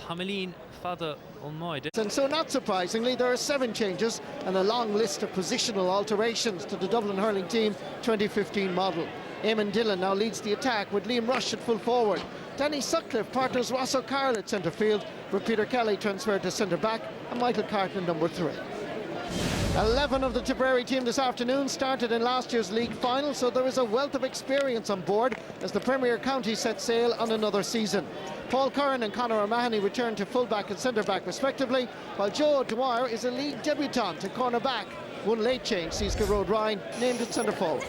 Hamelin Fada Ulmoid. And so not surprisingly, there are 7 changes and a long list of positional alterations to the Dublin hurling team 2015 model. Eamon Dillon now leads the attack with Liam Rush at full forward. Danny Sutcliffe partners Ross O'Carroll at centre field, with Peter Kelly transferred to centre back and Michael Carton number 3. 11 of the Tipperary team this afternoon started in last year's league final, so there is a wealth of experience on board as the Premier County set sail on another season. Paul Curran and Conor O'Mahony return to full-back and centre-back respectively, while Joe Dwyer is a league debutant at corner-back. One late change sees Gerard Ryan named at centre-forward.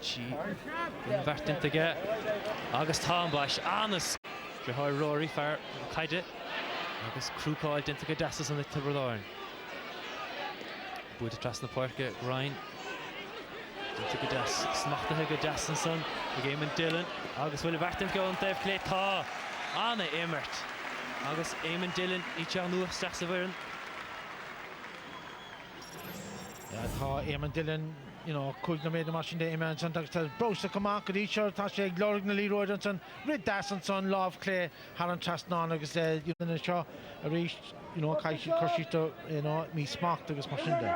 She inverted to get August Tombash honest Jahar Rory for Kaide August crew called into get dasses on the Tipperary. Bude trust the park Ryan into get das smacht the good Dasson the game in Dillon August will Vartin go on Dave Clay Ta Anna Emmert August Eamon Dillon each on new stacks of iron. Yeah, Eamon Dillon, you know, could have made the machine day, man. Sometimes tell Bruce to come out, could each other, Tasha, Glory, Leroy, and Rid Dasson, Love, Clay, Haran Chaston, I guess, you know, the show, reached, you know, Kaishi, Koshito, you know, me smacked, I guess, machine day.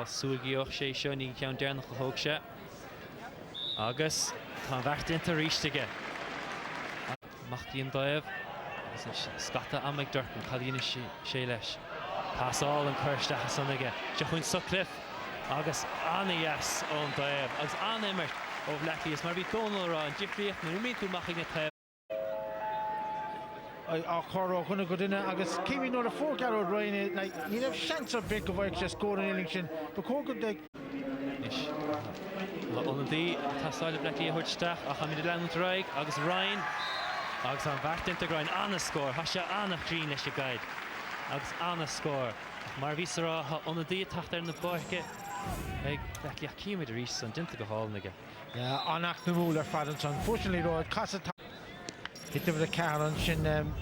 Sugi och Shay Shoni count down the Hogsha. August, convert into reach to get. Machdian Dive, Scotta and McDurkin, Kalina Shaylesh. Pass all and Kirsta Hassan again. Jahun Sutcliffe. August Anna yes on Dive. August Anna Emmert of Blackley is Marby Donal and Jeffrey Numi to Maching it. Coro going to go in August Kiwi no the 4 Gerard Ryan like you have chance of big of just scoring an election but could they on the Tassal Blackley Hurstach Hamid Land Drake August Ryan August on back into grind on the score Hasha Anna Green as your guide August Anna score Marvisara on the day tachter in the bucket Blackley Akimi the Reese and didn't go hall again. Yeah, Anak the ruler Fadden unfortunately though Casa hit over the car and Shin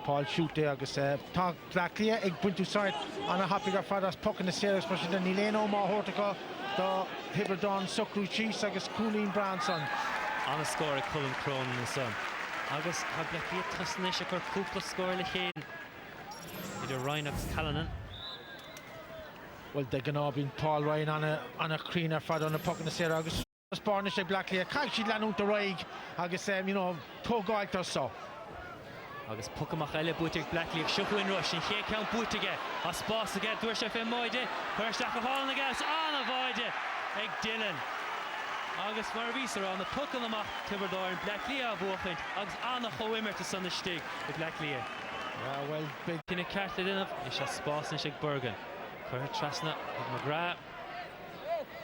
Paul shoot there August talk Blackley egg point to side on a happy got Fadder's puck in the series but then Nileno more Hortica the Hibberdon Sukru Cheese August Colleen Branson on a score at Cullen Crone in the sun August had Blackley Tusnish or Cooper score Lehane either Ryan or Callanan. Well they're gonna be Paul Ryan on a creener Fadder on the puck in the series August Sparnish Blackley Kashi Lanu to Raig August you know Togo or so August Pukamachele Butik Blackley Shukwin Rush and Shake Count Butige a spots to get Dwarshef in Moide first after Hall and the gas on avoid Egg Dillon August Marvisar on the puck on the mach Tipperary Blackley August Anna Hoimer to Sunday Stig with Blackley. Yeah well big in a carted enough it's a spots and Shake Bergen Kurt Trasna McGrath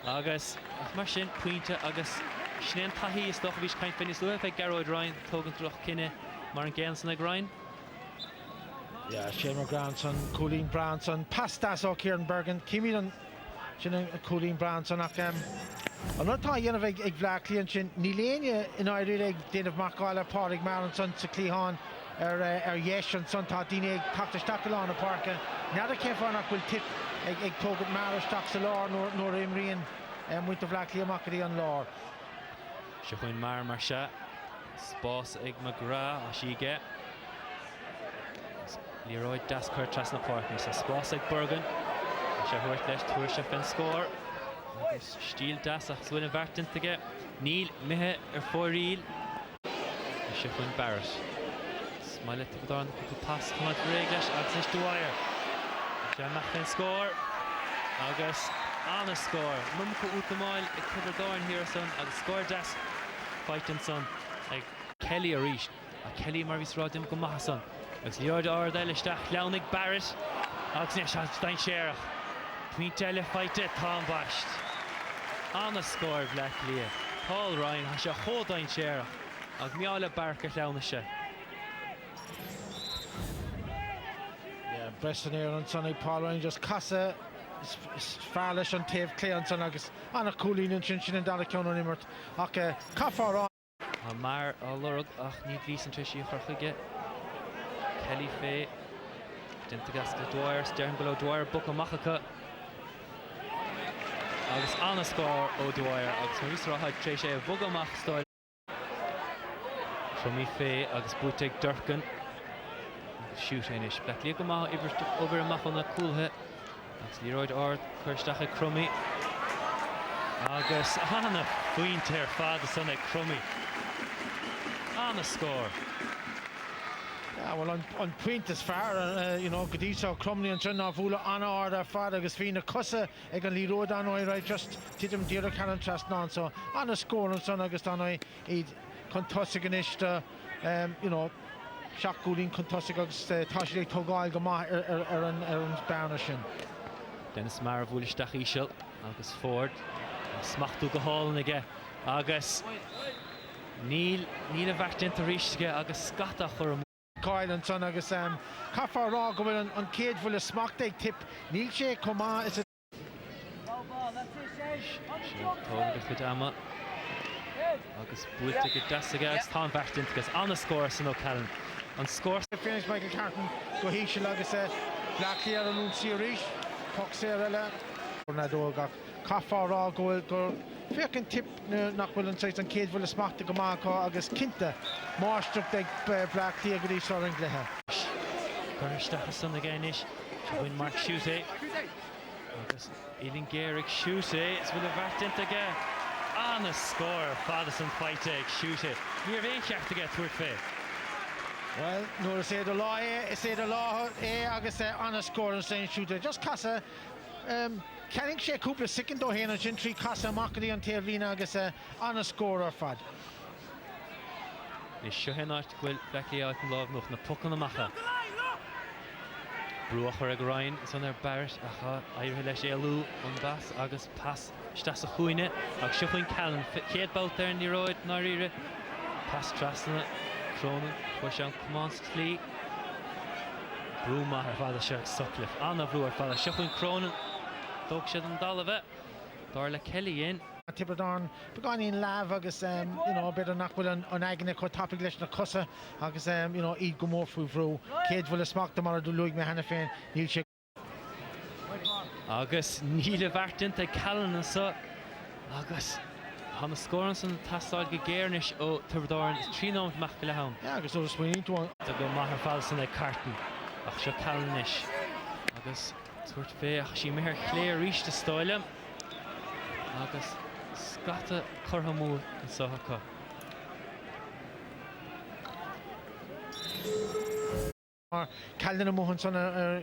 August Marshin Pointe August Schnen Tahi is doch wie kein Finish Lou if Gerard Ryan Togan Druch Kinne Marn Genson a grind. Yeah, Shane Granson, Colleen Branson, Pastas or Kieran Bergen, Kimi and Shin Colleen Branson I'm not talking of egg Blackley and Shin Nilania in Ireland Dane of Markala Parig Maranson to Clehan Yesh and Son Tadine Tapta Stakalon Park now the Kefanak will tip egg Togan Marish Taxalor nor Imrian and with the Blackley Makadi on Lord. Shahwin Mar Marsha Sposs Egg McGrath Ashige Leroy Daskurt Trasna Partners Sposs Egg Bergen Shahwit Lesh Turshef and score Steel Das Swin Vartin to get Neil Mehe or Real Shahwin Barrett Smile to put on the pass come out Reglash August Dwyer Jan Machin score August on a score Mumko Utamal Tipperary here son August score Das fighting son like Kelly Arish Kelly Marvis Rodim go Mahason August Liord or Delistach Launig Barrett August Nesh Stein Sheriff Tweetele fight it Tom Bashed on a score Blackley Paul Ryan has a Hodain Sheriff August Miala Barker Launisha. Yeah, Preston here on Sunday Paul Ryan just Casa Farlish and Tave Clay on Sun August Anna Colleen and Chinchin and Dalekon on Immert okay Kafar on Mar Lorug Need Gleason Trishi Horchige Kelly Fay Dintagas Dwyer Stern below Dwyer Book of Machaka August on a score O Dwyer August Marisra had Treshe Bugomach style Crummy fé agus búteag Durcan. Shoot inis. Blackley go maith over amach on na cúlthe. Agus Leroyd Ard chuirsteach a Crummy. Agus anna faointe ar fad san ag Crummy. Anna score. Yeah, well, on point as far, you know, Gadisha Crumley and Trinna Vula Anna Arda Fada agus Fina Cussa ag an Leroyd Anoi right just Titum Dira Canon Trust non so Anna score and son agus Anoi id Contossiganista you know Shakudin Contossigags Tashli Togal Gama an Barnishin. Dennis Mara Vulistach Ishel agus Ford Smachtu go Hall again agus Neil a bhacht into Rishge agus Scata chum Kyle and son agus Caffar Raw go on cage full of smack they tip Neil Shea Coma is it Ama agus Bulta get Dasaga Tom bhacht into gus on the score so no Callan on score finish Michael Carton go Hishel agus Blackley ar an Sirish Puck Sarah Tornado got Caffar Raw go Fekin tip nachhfuil an an céad bhfuil smachta go mácha agus cinnte mástrup ag Blackley a goí sorin glethe. Chuirsteach san agéis bhain Mark Shute agus Ian Garrick Shute is bhfuil a bhairtint aige anna score fadas an fight ag Shute. Níor bhéon ceart aige tuair fé. Well, nuair is éidir lá is éidir lá agus anna score an Saint Shute. Just casa Canning sé cúpla second ó héana sin trí casa amachí an taobhlína agus anna score ar fad. Is seo héanaart bhfuil Blackley áit an lábh nach na pucan amacha. Brúachar ag Ryan san ar Barrett a éirithe leis éalú an bas agus pas stas a chuoine agus seo chuoin Callan chéad balt ar an Leroyd ná rire pas trasna Cronin chuis an Cumans Tlí. Brúma ar fada seo Sutcliffe anna brú ar fada seo chuoin Cronin Dog siad an dal bheith. Darla Kelly in. Tipperary began in lav agus you know bit of nachhfuil an aigine chu tapig leis na cusa agus you know iad go mór fú bhrú céad bhfuil smachta mar dú luig me hena féin níl sé agus níl a bhairtint ag Callan an sa agus ha na scóran san tasáil go géirnis ó Tipperary trí nómh meach go le ham. agus ó smaointúin go maithar fáil san ag Carton ach seo Callan is agus tuairt fé ach sí mithir chléir ríiste stáile agus scata chortha mú an sochacha. Callan móhan san ar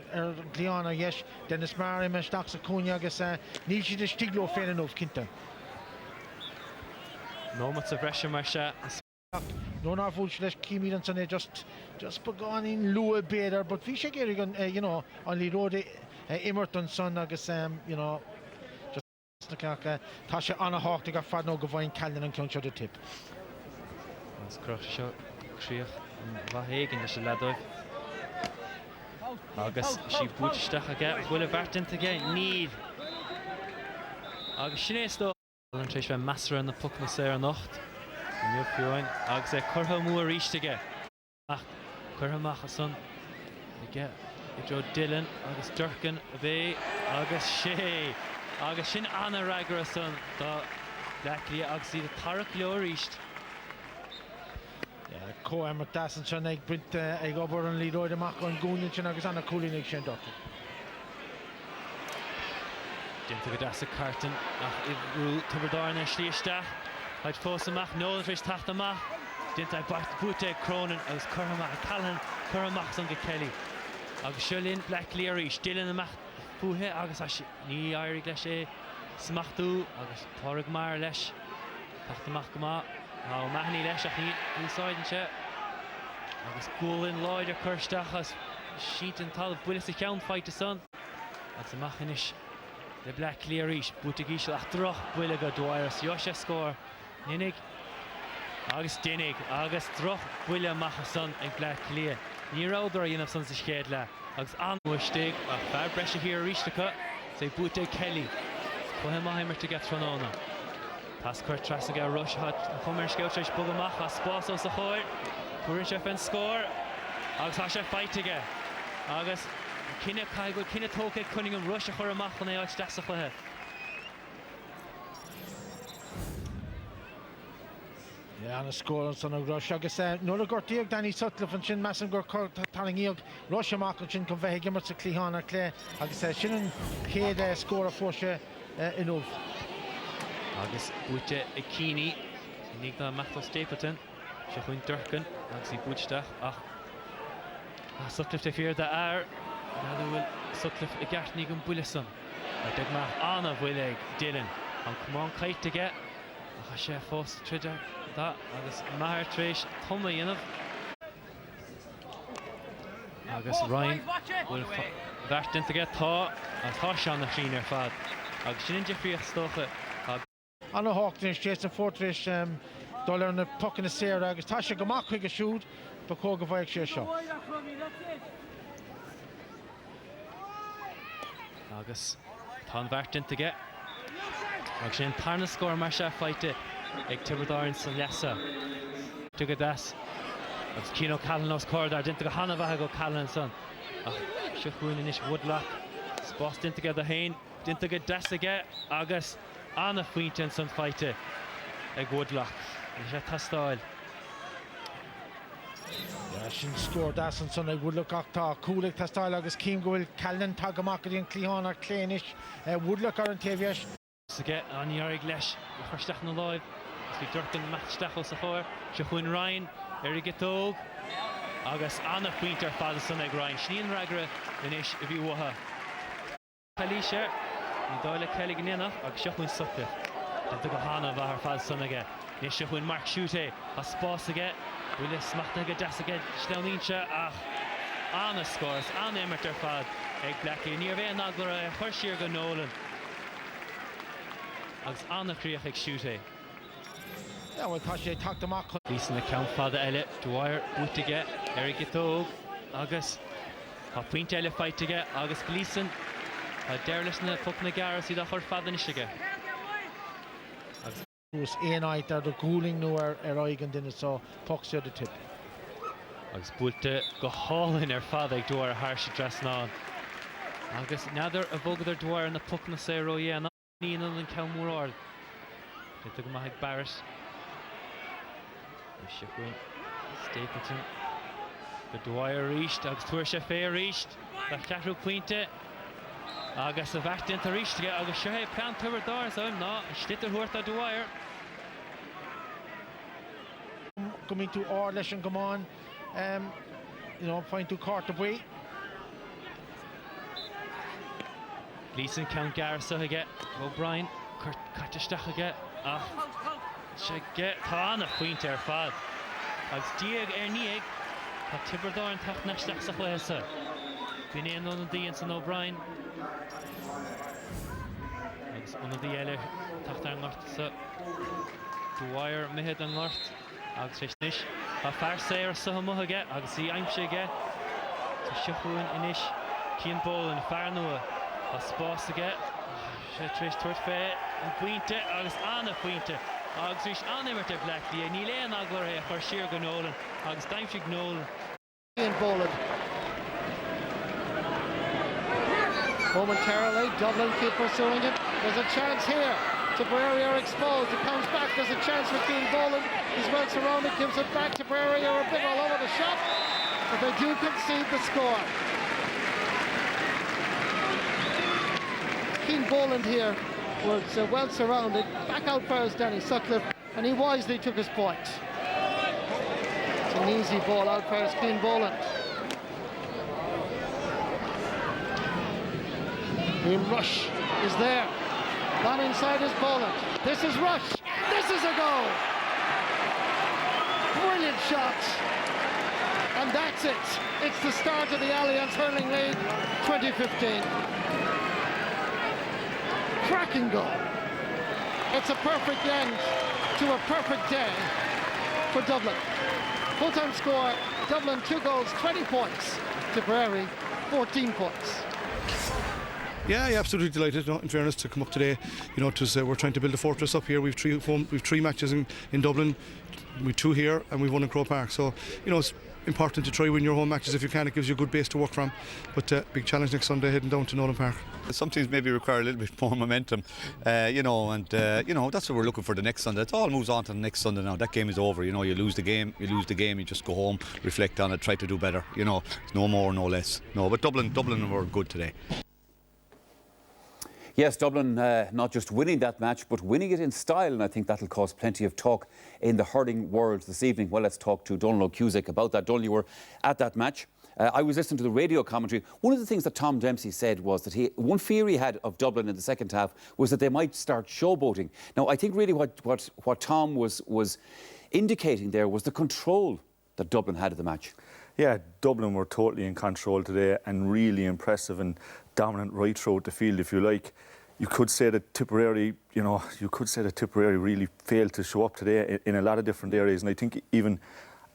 gliána yes Dennis Mara me stach sa cúne agus níl siad a stigló féin óh cinnte. Nómat sa bhreise mar se. No ná fúil leis cíimií an sanna just began in lua béidir, but bhí sé géir an you know an Leroyd Imerton son agus you know tá sé anna hácht go fad nó go bhhain Callan an ceann de tip. As croch seo críoch an bhahéigin leis a ledóibh. Agus sí búteisteach aige bhfuil a bhairtint aige níl. Agus sin éistó an trééis bheith measar an na puc na sé an nocht. Níor fiúin agus curtha mú a ríiste aige. Curtha amach san aige I Joe Dillon agus Durcan a bheith agus sé. Agus sin anna ragra san dá Blackley agus iad a tarach leo ríist. Coam dasan sin ag brint ag obair an Leroyd amach an gúnin sin agus anna cúlín ag sin doctor. Dinta go das a Carton ach I bhrú Tipperary na slíiste. Haid fós amach nóid rééis tacht amach. Dinta ag bart búte Cronin agus curtha Callan curtha amach san go Kelly. Agus siolín Blackley a ríist Dillon amach fuhe agus ní airí leis é smachtú agus páirg mar leis tacht amach go má á maithní leis ach ní úsáidan se agus gúlinn láidir chuirsteach as siad an tal builis a cheann feite san agus amach inis le Blackley a ríist búta gíisiil ach droch buile go dóir as jo sé scór ninnig agus dinnig agus droch buile amach san ag Blackley ní ráidir a dhéanamh san sa scéad le agus anhuisteigh a fear breise hir ríistecha sé búta Kelly chuithe maithimir to get tróna. Pas chuir tras aige rush hat an chumir sceilteéis bug amach a spás ó sa chóir chuann sé fan scór agus tá sé fight aige agus cinenne caiigh cinenne tóca chuning an rush a chur amach chun é áit de a chuthe. Yeah, and a score on son of rush. Agus no a gortiag Danny Sutcliffe and Shin Masson gur telling you rush mark and Shin convey gimmer to Clehan or Clay. Agus Shin Cade score a Forsha in Ulf. Agus bute a Keane, nig na Matthew Stapleton, Shefwin Durkin, agus I butsta ach Sutcliffe fear the air. Now will Sutcliffe a Gartnig and Bullison. I dig ma Anna Willig Dylan. And come on kite to get a chef host Tridger that agus Maher Trish Tommy enough. Agus Ryan will vert in to get Thaw and Tosh on the cleaner fad. Agus Shin Jeffrey Stocha. Anna Hawkins Jason Fortrish dollar on the puck in the sear agus Tasha Gamak quick a shoot but Koga Vike shot. Agus Tan vert in to get agus Shin Tarna score Marsha fight it ag Tipperary san lesa. To get das. Agus Kino Callan's corridor didn't go Hannah go Callan son. Shefwin in Woodlock. Spots didn't get the Hain. Didn't get das again. Agus Anna Fuinton son fight it ag Woodlock. Is style. Yeah, Shin scored das and son ag Woodlock octa Coolig ta style agus Keem Goil Callan Tagamakadi and Clehan or Clanish Woodlock or Taviash. So get on your English. The first stachn alive. We Durkin match stachel sa for. Shefwin Ryan. Eric Tog. Agus Anna Fuinter father son ag Ryan. Shneen Ragra inish if you waha. Kalisha. Doyle Kelly Gnina. Agus Shefwin Sutcliffe. Did go Hannah va her father son again. Nish Shefwin Mark Shute. A spots again. Willis Smachtnaga das again. Shnelninsha. Anna scores. Anna Emmerter fad. Eg Blackie. Near Van Nagler. Hershir go Nolan. Agus Anna Kriach ag Shute. Yeah, well, Tasha talked to Mark. Listen account father Elliot, Dwyer, Bootige, Eric Tog, Agus, Point Elliot fight to get, Agus Gleason, Derlis na Fuckna Garris, the whole father Nishiga. Was a night there, the cooling nowhere, Eroigan didn't saw pucks the tip. Agus Bulte go haul in her father, Dwyer, harsh dress now. Agus, neither a Vogador Dwyer and the Puckna Sero, yeah, not Nina and Kelmore. They took him like Barrett. Shefwin, Stapleton, the Dwyer reached, Agus Tuarsha Fair reached, the Chatru Quinte, Agus the Vact into reach to get Agus Shahay plant over door, so I'm not, Stitter Horta Dwyer. Coming to Orlish and come on, you know, point to court away. Gleason count Garrison again, O'Brien, Katistach again, get Tana Quinter fad. Agus Dieg Nieg, Tipperary and Tach Nashtach Sachwesa. Binin on the Dians and O'Brien. Agus one of the Eller Tachtar North. Dwyer Mehed and North. Agus Fishnish. A far sayer Sahamuhaga. Agus see I'm Shiga. To Shefwin Inish. Keen Bowl and Farnoa. A spots to get. Trish Tortfe and Quinte. Agus Anna Quinte. Agus Rish Annimerter Blackley, and Nile Nagler for Sheer Nolan, Agus Dimeshig Nolan. Ian Boland. Momentarily, Dublin keep pursuing it. There's a chance here. Tipperary are exposed. It comes back. There's a chance for Keane Boland. He's well surrounded, gives it back. Tipperary are a bit all over the shop, but they do concede the score. Keane Boland here was well surrounded, back out first Danny Sutcliffe, and he wisely took his point. It's an easy ball out first, Keane Boland. Liam Rush is there, not inside is Boland. This is Rush, this is a goal! Brilliant shot, and that's it. It's the start of the Alliance Hurling League 2015. Cracking goal. It's a perfect end to a perfect day for Dublin. Full-time score, Dublin 2 goals, 20 points. Tipperary 14 points. Yeah, absolutely delighted. In fairness, to come up today, you know, we're trying to build a fortress up here. We've three matches in Dublin, we've 2 here, and we've 1 in Croke Park. So, you know, it's important to try win your home matches if you can. It gives you a good base to work from. But big challenge next Sunday heading down to Nolan Park. Some teams maybe require a little bit more momentum, you know, and that's what we're looking for the next Sunday. It all moves on to the next Sunday now. That game is over. You know, you lose the game, you just go home, reflect on it, try to do better. You know, no more, no less. No, but Dublin were good today. Yes, Dublin not just winning that match, but winning it in style, and I think that'll cause plenty of talk in the hurling world this evening. Well, let's talk to Donald O'Cusick about that. Donald, you were at that match. I was listening to the radio commentary. One of the things that Tom Dempsey said was that one fear he had of Dublin in the second half was that they might start showboating. Now, I think really what Tom was indicating there was the control that Dublin had of the match. Yeah, Dublin were totally in control today and really impressive and dominant right throughout the field, if you like. You could say that Tipperary, really failed to show up today in a lot of different areas. And I think even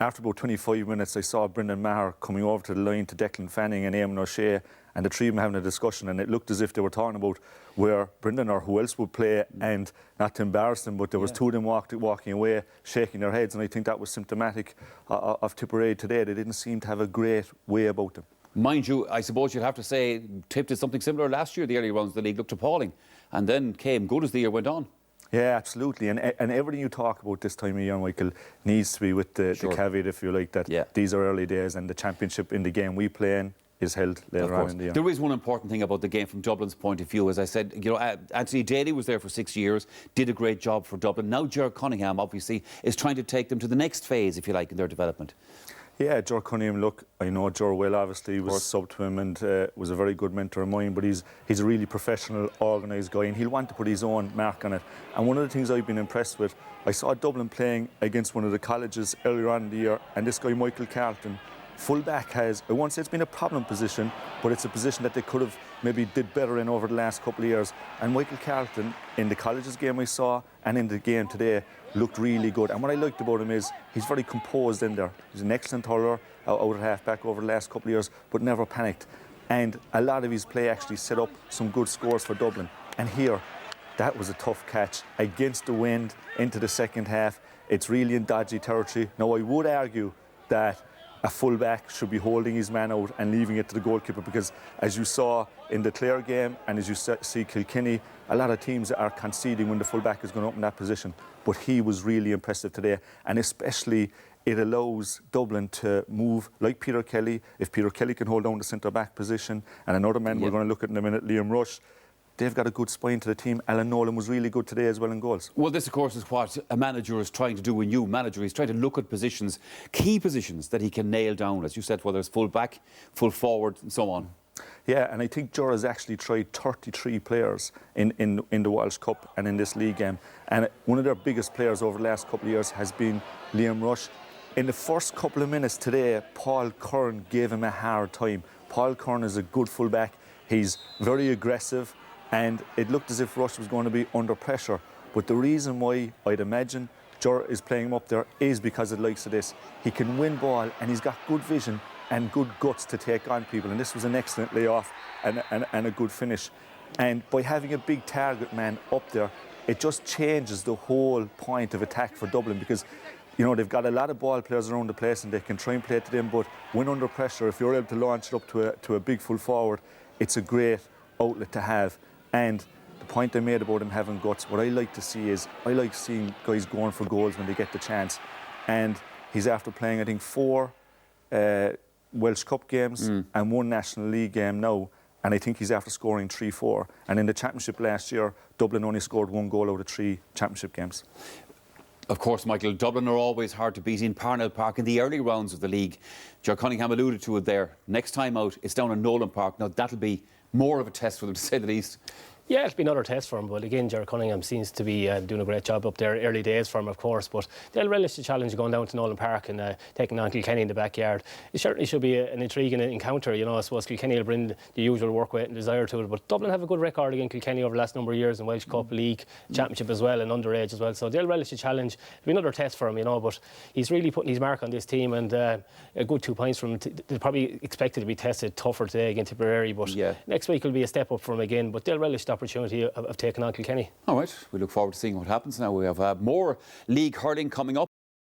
after about 25 minutes, I saw Brendan Maher coming over to the line to Declan Fanning and Eamon O'Shea, and the three of them having a discussion, and it looked as if they were talking about where Brendan or who else would play, and not to embarrass them, but there was two of them walking away, shaking their heads, and I think that was symptomatic of Tipperary today. They didn't seem to have a great way about them. Mind you, I suppose you'd have to say Tip did something similar last year. The early rounds of the league looked appalling, and then came good as the year went on. Yeah, absolutely. And everything you talk about this time of year, Michael, needs to be with the caveat, if you like, that these are early days and the championship in the game we play in is held later on in the year. There is one important thing about the game from Dublin's point of view. As I said, you know, Anthony Daly was there for 6 years, did a great job for Dublin. Now Ger Cunningham, obviously, is trying to take them to the next phase, if you like, in their development. Yeah, Ger Cunningham, look, I know Ger well, obviously, was sub to him and was a very good mentor of mine, but he's a really professional, organised guy, and he'll want to put his own mark on it. And one of the things I've been impressed with, I saw Dublin playing against one of the colleges earlier on in the year, and this guy, Michael Carlton, full-back has, I won't say it's been a problem position, but it's a position that they could have maybe did better in over the last couple of years. And Michael Carlton, in the colleges game I saw, and in the game today, looked really good. And what I liked about him is he's very composed in there. He's an excellent hurler out at half-back over the last couple of years, but never panicked. And a lot of his play actually set up some good scores for Dublin. And here, that was a tough catch against the wind into the second half. It's really in dodgy territory. Now, I would argue that a full-back should be holding his man out and leaving it to the goalkeeper, because as you saw in the Clare game and as you see Kilkenny, a lot of teams are conceding when the full-back is going to open that position. But he was really impressive today, and especially it allows Dublin to move like Peter Kelly. If Peter Kelly can hold down the centre-back position, and another man we're going to look at in a minute, Liam Rush, they've got a good spine to the team. Alan Nolan was really good today as well in goals. Well, this, of course, is what a manager is trying to do, a new manager. He's trying to look at positions, key positions that he can nail down, as you said, whether it's full back, full forward, and so on. Yeah, and I think Ger has actually tried 33 players in the Walsh Cup and in this league game. And one of their biggest players over the last couple of years has been Liam Rush. In the first couple of minutes today, Paul Curran gave him a hard time. Paul Curran is a good full-back. He's very aggressive, and it looked as if Rush was going to be under pressure. But the reason why I'd imagine Ger is playing him up there is because of the likes of this. He can win ball, and he's got good vision and good guts to take on people. And this was an excellent layoff and a good finish. And by having a big target man up there, it just changes the whole point of attack for Dublin, because you know, they've got a lot of ball players around the place and they can try and play to them, but when under pressure, if you're able to launch it up to a big full forward, it's a great outlet to have. And the point I made about him having guts, what I like to see is, I like seeing guys going for goals when they get the chance. And he's after playing, I think, 4 Welsh Cup games and 1 National League game now. And I think he's after scoring 3-4. And in the championship last year, Dublin only scored 1 goal out of 3 championship games. Of course, Michael, Dublin are always hard to beat in Parnell Park in the early rounds of the league. Ger Cunningham alluded to it there. Next time out, it's down in Nolan Park. Now, that'll be more of a test for them, to say the least. Yeah, it'll be another test for him, but again, Ger Cunningham seems to be doing a great job up there. Early days for him, of course, but they'll relish the challenge of going down to Nolan Park and taking on Kilkenny in the backyard. It certainly should be an intriguing encounter, you know. I suppose Kilkenny will bring the usual work rate and desire to it, but Dublin have a good record against Kilkenny over the last number of years in Welsh Cup, League, Championship as well, and underage as well, so they'll relish the challenge. It'll be another test for him, you know, but he's really putting his mark on this team, and a good 2 points from him. They're probably expected to be tested tougher today against Tipperary, but next week will be a step up for him again, but they'll relish the opportunity of taking on Kilkenny. All right, we look forward to seeing what happens now. We have more league hurling coming up.